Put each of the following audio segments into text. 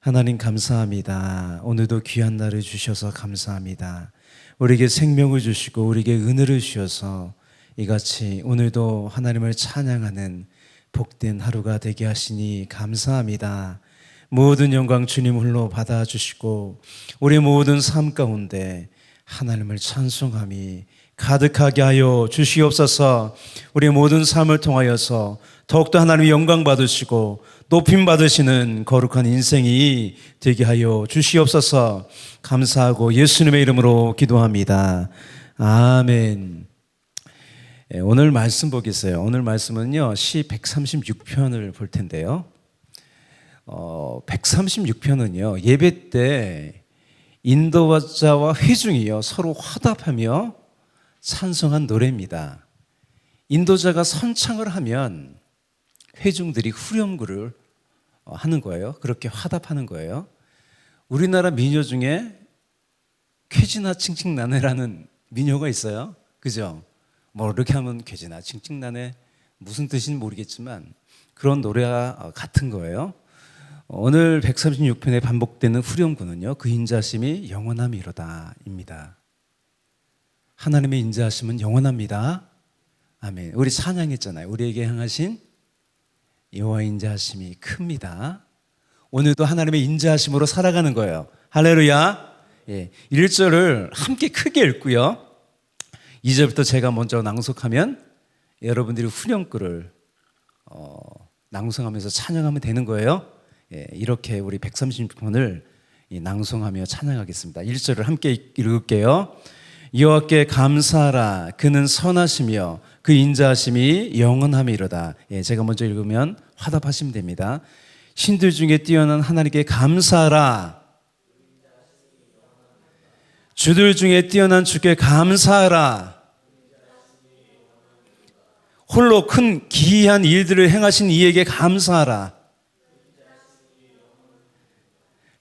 하나님 감사합니다. 오늘도 귀한 날을 주셔서 감사합니다. 우리에게 생명을 주시고 우리에게 은혜를 주셔서 이같이 오늘도 하나님을 찬양하는 복된 하루가 되게 하시니 감사합니다. 모든 영광 주님 홀로 받아주시고 우리 모든 삶 가운데 하나님을 찬송함이 가득하게 하여 주시옵소서. 우리 모든 삶을 통하여서 더욱더 하나님의 영광 받으시고 높임 받으시는 거룩한 인생이 되게 하여 주시옵소서. 감사하고 예수님의 이름으로 기도합니다. 아멘. 오늘 말씀 보겠어요. 오늘 말씀은요, 시 136편을 볼 텐데요. 136편은요, 예배 때 인도자와 회중이요 서로 화답하며 찬송한 노래입니다. 인도자가 선창을 하면 회중들이 후렴구를 하는 거예요. 그렇게 화답하는 거예요. 우리나라 민요 중에 쾌지나 칭칭나네라는 민요가 있어요. 그죠? 뭐 이렇게 하면 쾌지나 칭칭나네 무슨 뜻인지 모르겠지만 그런 노래와 같은 거예요. 오늘 136편에 반복되는 후렴구는요, 그 인자하심이 영원함이로다 입니다. 하나님의 인자하심은 영원합니다. 아멘. 우리 찬양했잖아요. 우리에게 향하신 여호와의 인자하심이 큽니다. 오늘도 하나님의 인자하심으로 살아가는 거예요. 할렐루야. 1절을 함께 크게 읽고요, 2절부터 제가 먼저 낭송하면 여러분들이 후렴구를 낭송하면서 찬양하면 되는 거예요. 이렇게 우리 136편을 낭송하며 찬양하겠습니다. 1절을 함께 읽을게요. 여호와께 감사하라. 그는 선하시며 그 인자하심이 영원함이로다. 제가 먼저 읽으면 화답하시면 됩니다. 신들 중에 뛰어난 하나님께 감사하라. 주들 중에 뛰어난 주께 감사하라. 홀로 큰 기이한 일들을 행하신 이에게 감사하라.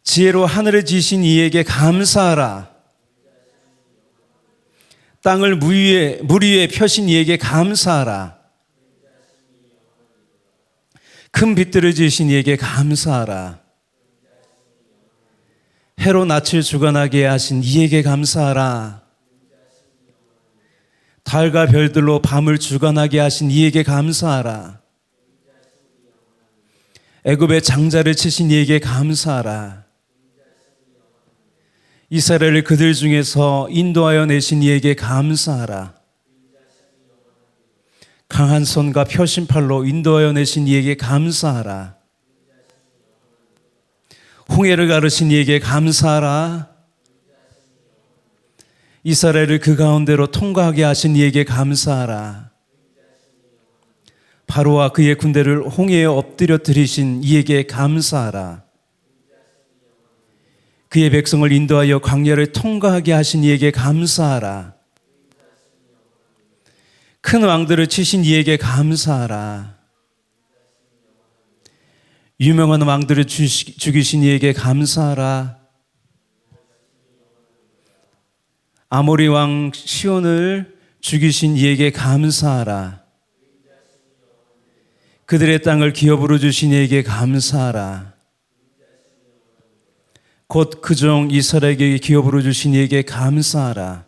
지혜로 하늘을 지으신 이에게 감사하라. 땅을 물 위에 펴신 이에게 감사하라. 큰 빛들을 지으신 이에게 감사하라. 해로 낯을 주관하게 하신 이에게 감사하라. 달과 별들로 밤을 주관하게 하신 이에게 감사하라. 애굽의 장자를 치신 이에게 감사하라. 이스라엘을 그들 중에서 인도하여 내신 이에게 감사하라. 강한 손과 펴신 팔로 인도하여 내신 이에게 감사하라. 홍해를 가르신 이에게 감사하라. 이스라엘을 그 가운데로 통과하게 하신 이에게 감사하라. 바로와 그의 군대를 홍해에 엎드려 들이신 이에게 감사하라. 그의 백성을 인도하여 광야를 통과하게 하신 이에게 감사하라. 큰 왕들을 치신 이에게 감사하라. 유명한 왕들을 죽이신 이에게 감사하라. 아모리 왕 시온을 죽이신 이에게 감사하라. 그들의 땅을 기업으로 주신 이에게 감사하라. 곧 그 종 이스라엘에게 기업으로 주신 이에게 감사하라.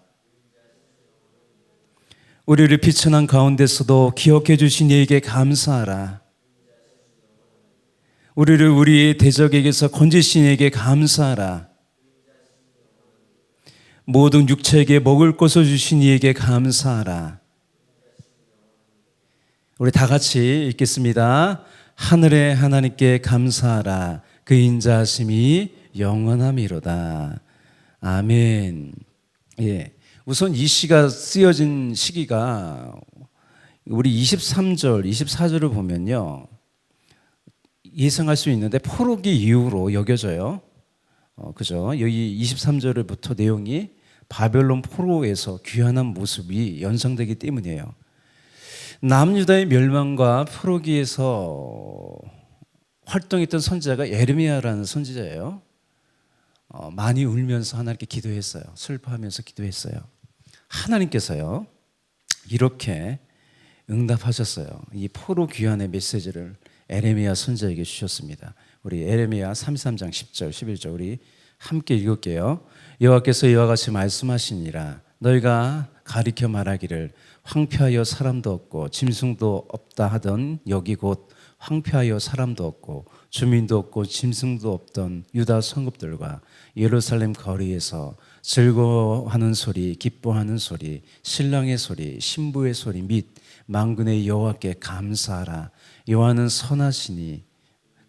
우리를 비천한 가운데서도 기억해 주신 이에게 감사하라. 우리를 우리의 대적에게서 건지신 이에게 감사하라. 모든 육체에게 먹을 것을 주신 이에게 감사하라. 우리 다 같이 읽겠습니다. 하늘의 하나님께 감사하라. 그 인자하심이 영원함이로다. 아멘. 우선 이 시가 쓰여진 시기가 우리 23절, 24절을 보면요, 예상할 수 있는데 포로기 이후로 여겨져요. 그죠? 여기 23절부터 내용이 바벨론 포로에서 귀환한 모습이 연상되기 때문이에요. 남유다의 멸망과 포로기에서 활동했던 선지자가 예레미야라는 선지자예요. 많이 울면서 하나님께 기도했어요. 슬퍼하면서 기도했어요. 하나님께서요, 이렇게 응답하셨어요. 이 포로 귀환의 메시지를 예레미야 선지자에게 주셨습니다. 우리 에레미야 33장 10절 11절 우리 함께 읽을게요. 여호와께서 이와 같이 말씀하시니라. 너희가 가리켜 말하기를 황폐하여 사람도 없고 짐승도 없다 하던 여기 곧 황폐하여 사람도 없고 주민도 없고 짐승도 없던 유다 성읍들과 예루살렘 거리에서 즐거워하는 소리, 기뻐하는 소리, 신랑의 소리, 신부의 소리 및 만군의 여호와께 감사하라. 여호와는 선하시니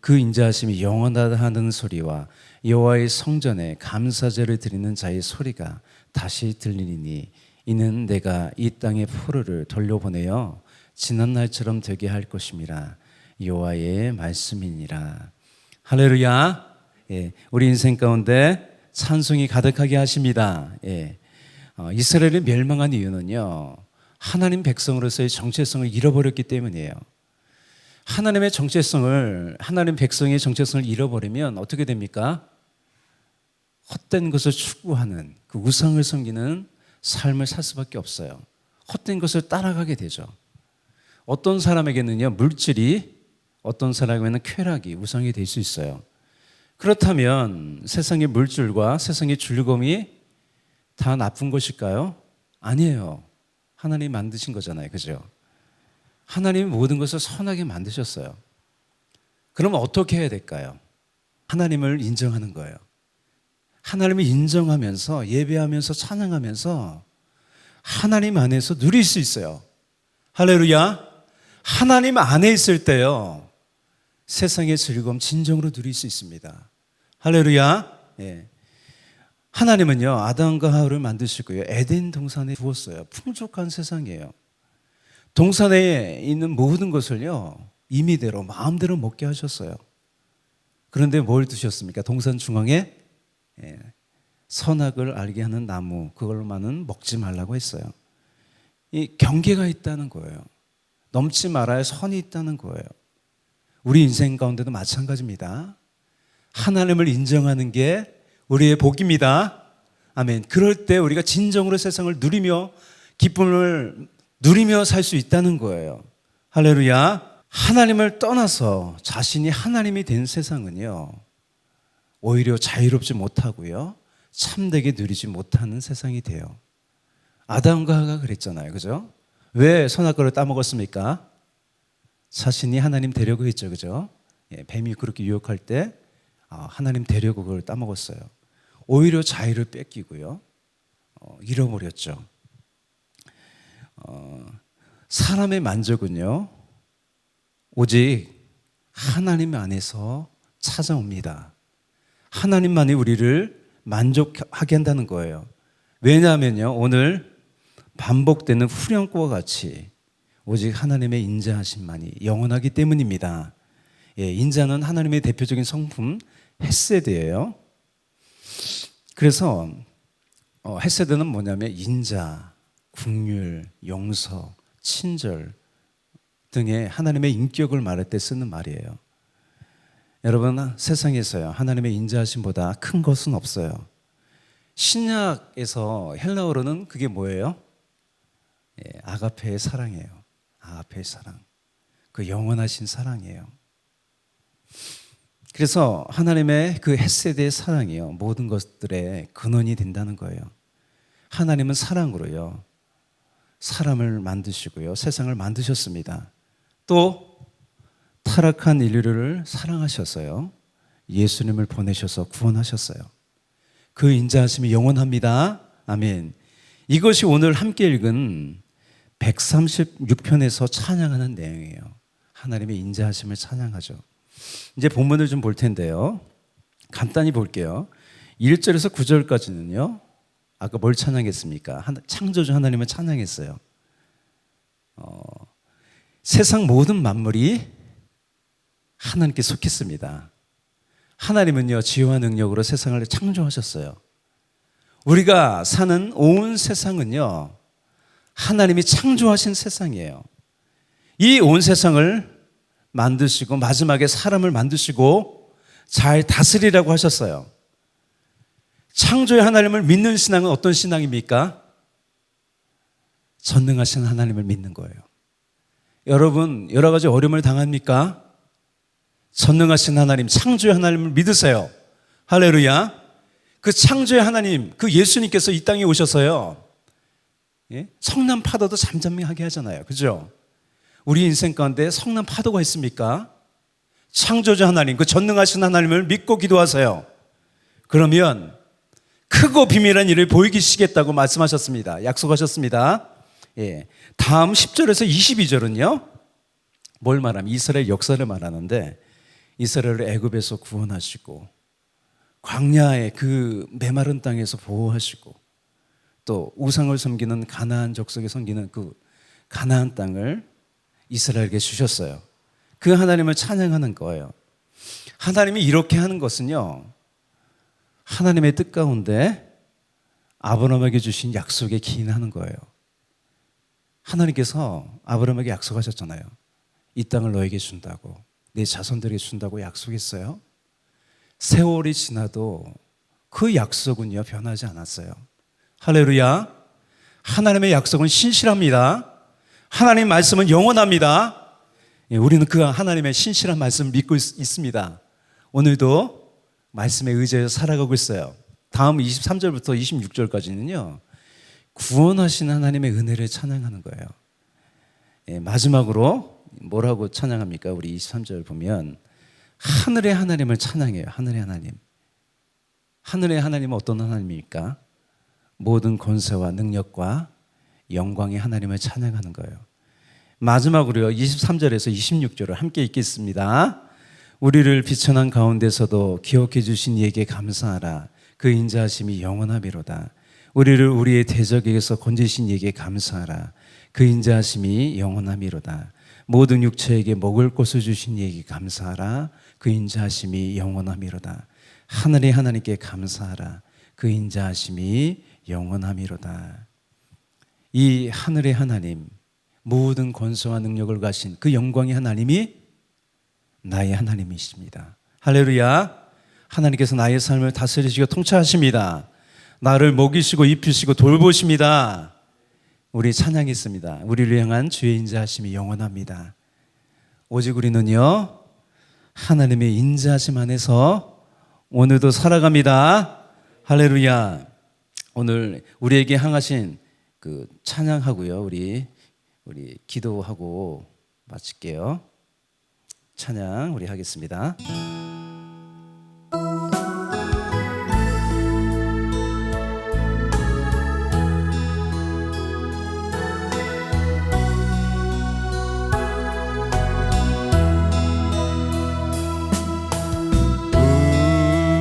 그 인자하심이 영원하다 하는 소리와 여호와의 성전에 감사제를 드리는 자의 소리가 다시 들리니 이는 내가 이 땅의 포로를 돌려보내어 지난 날처럼 되게 할 것임이라. 여호와의 말씀이니라. 할렐루야. 예, 우리 인생 가운데 찬송이 가득하게 하십니다. 예, 이스라엘이 멸망한 이유는요, 하나님 백성으로서의 정체성을 잃어버렸기 때문이에요. 하나님 백성의 정체성을 잃어버리면 어떻게 됩니까? 헛된 것을 추구하는 그 우상을 섬기는 삶을 살 수밖에 없어요. 헛된 것을 따라가게 되죠. 어떤 사람에게는요, 물질이, 어떤 사람에게는 쾌락이 우상이 될 수 있어요. 그렇다면 세상의 물질과 세상의 즐거움이 다 나쁜 것일까요? 아니에요. 하나님이 만드신 거잖아요. 그죠? 하나님이 모든 것을 선하게 만드셨어요. 그러면 어떻게 해야 될까요? 하나님을 인정하는 거예요. 하나님을 인정하면서 예배하면서 찬양하면서 하나님 안에서 누릴 수 있어요. 할렐루야. 하나님 안에 있을 때요, 세상의 즐거움 진정으로 누릴 수 있습니다. 할렐루야. 예. 하나님은요, 아담과 하와를 만드시고요, 에덴 동산에 두었어요. 풍족한 세상이에요. 동산에 있는 모든 것을요, 임의대로 마음대로 먹게 하셨어요. 그런데 뭘 두셨습니까? 동산 중앙에 선악을 알게 하는 나무, 그걸로만은 먹지 말라고 했어요. 이 경계가 있다는 거예요. 넘지 말아야 선이 있다는 거예요. 우리 인생 가운데도 마찬가지입니다. 하나님을 인정하는 게 우리의 복입니다. 아멘. 그럴 때 우리가 진정으로 세상을 누리며 기쁨을 누리며 살 수 있다는 거예요. 할렐루야. 하나님을 떠나서 자신이 하나님이 된 세상은요, 오히려 자유롭지 못하고요, 참되게 누리지 못하는 세상이 돼요. 아담과 하와가 그랬잖아요. 그죠? 왜 선악과를 따먹었습니까? 자신이 하나님 되려고 했죠. 그죠? 예, 뱀이 그렇게 유혹할 때 하나님 되려고 그걸 따먹었어요. 오히려 자유를 뺏기고요, 잃어버렸죠. 사람의 만족은요, 오직 하나님 안에서 찾아옵니다. 하나님만이 우리를 만족하게 한다는 거예요. 왜냐하면요, 오늘 반복되는 후렴구와 같이 오직 하나님의 인자하심만이 영원하기 때문입니다. 예, 인자는 하나님의 대표적인 성품 헤세드예요. 그래서 헤세드는 뭐냐면 인자, 긍휼, 용서, 친절 등의 하나님의 인격을 말할 때 쓰는 말이에요. 여러분, 세상에서요, 하나님의 인자하심보다 큰 것은 없어요. 신약에서 헬라어로는 그게 뭐예요? 예, 아가페의 사랑이에요. 아가페의 사랑. 그 영원하신 사랑이에요. 그래서 하나님의 그 헤세드의 사랑이요, 모든 것들의 근원이 된다는 거예요. 하나님은 사랑으로요, 사람을 만드시고요, 세상을 만드셨습니다. 또 타락한 인류를 사랑하셔서요, 예수님을 보내셔서 구원하셨어요. 그 인자하심이 영원합니다. 아멘. 이것이 오늘 함께 읽은 136편에서 찬양하는 내용이에요. 하나님의 인자하심을 찬양하죠. 이제 본문을 좀 볼 텐데요, 간단히 볼게요. 1절에서 9절까지는요, 아까 뭘 찬양했습니까? 창조주 하나님을 찬양했어요. 세상 모든 만물이 하나님께 속했습니다. 하나님은요, 지혜와 능력으로 세상을 창조하셨어요. 우리가 사는 온 세상은요, 하나님이 창조하신 세상이에요. 이 온 세상을 만드시고 마지막에 사람을 만드시고 잘 다스리라고 하셨어요. 창조의 하나님을 믿는 신앙은 어떤 신앙입니까? 전능하신 하나님을 믿는 거예요. 여러분, 여러 가지 어려움을 당합니까? 전능하신 하나님, 창조의 하나님을 믿으세요. 할렐루야. 그 창조의 하나님, 그 예수님께서 이 땅에 오셔서요, 예? 성난 파도도 잠잠하게 하잖아요. 그죠? 우리 인생 가운데 성난 파도가 있습니까? 창조주 하나님, 그 전능하신 하나님을 믿고 기도하세요. 그러면 크고 비밀한 일을 보이시겠다고 말씀하셨습니다. 약속하셨습니다. 예. 다음 10절에서 22절은요, 뭘 말하면 이스라엘 역사를 말하는데, 이스라엘을 애굽에서 구원하시고 광야의 그 메마른 땅에서 보호하시고 또 우상을 섬기는 가나안 족속에 섬기는 그 가나안 땅을 이스라엘에게 주셨어요. 그 하나님을 찬양하는 거예요. 하나님이 이렇게 하는 것은요, 하나님의 뜻 가운데 아브라함에게 주신 약속에 기인하는 거예요. 하나님께서 아브라함에게 약속하셨잖아요. 이 땅을 너에게 준다고, 내 자손들에게 준다고 약속했어요. 세월이 지나도 그 약속은요, 변하지 않았어요. 할렐루야. 하나님의 약속은 신실합니다. 하나님의 말씀은 영원합니다. 우리는 그 하나님의 신실한 말씀을 믿고 있습니다. 오늘도 말씀에 의지해서 살아가고 있어요. 다음 23절부터 26절까지는요, 구원하신 하나님의 은혜를 찬양하는 거예요. 마지막으로 뭐라고 찬양합니까? 우리 23절 보면 하늘의 하나님을 찬양해요. 하늘의 하나님. 하늘의 하나님은 어떤 하나님입니까? 모든 권세와 능력과 영광의 하나님을 찬양하는 거예요. 마지막으로요, 23절에서 26절을 함께 읽겠습니다. 우리를 비천한 가운데서도 기억해 주신 이에게 감사하라. 그 인자하심이 영원하미로다. 우리를 우리의 대적에게서 건지신 이에게 감사하라. 그 인자하심이 영원하미로다. 모든 육체에게 먹을 것을 주신 이에게 감사하라. 그 인자하심이 영원하미로다. 하늘의 하나님께 감사하라. 그 인자하심이 영원하미로다. 이 하늘의 하나님, 모든 권세와 능력을 가신 그 영광의 하나님이 나의 하나님이십니다. 할렐루야. 하나님께서 나의 삶을 다스리시고 통치하십니다. 나를 먹이시고 입히시고 돌보십니다. 우리 찬양했습니다. 우리를 향한 주의 인자하심이 영원합니다. 오직 우리는요, 하나님의 인자하심 안에서 오늘도 살아갑니다. 할렐루야. 오늘 우리에게 향하신 그 찬양하고요, 우리 기도하고 마칠게요. 찬양 우리 하겠습니다.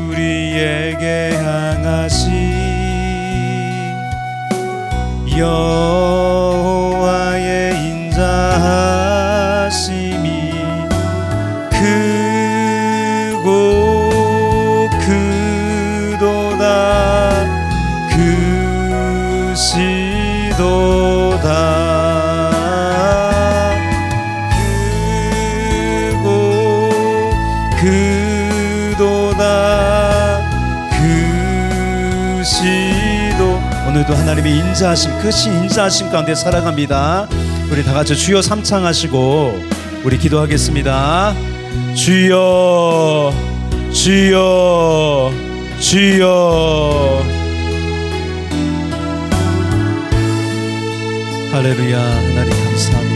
우리에게 향하신 여호와의 인자하심이 크고 크도다. 크시도다. 크고 크도다. 크시도. 오늘도 하나님의 인자하심, 크신 인자하심 가운데 살아갑니다. 우리 다 같이 주여 삼창하시고 우리 기도하겠습니다. 주여, 주여, 주여. 할렐루야. 하나님 감사합니다.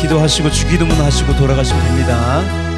기도하시고 주기도문 하시고 돌아가시면 됩니다.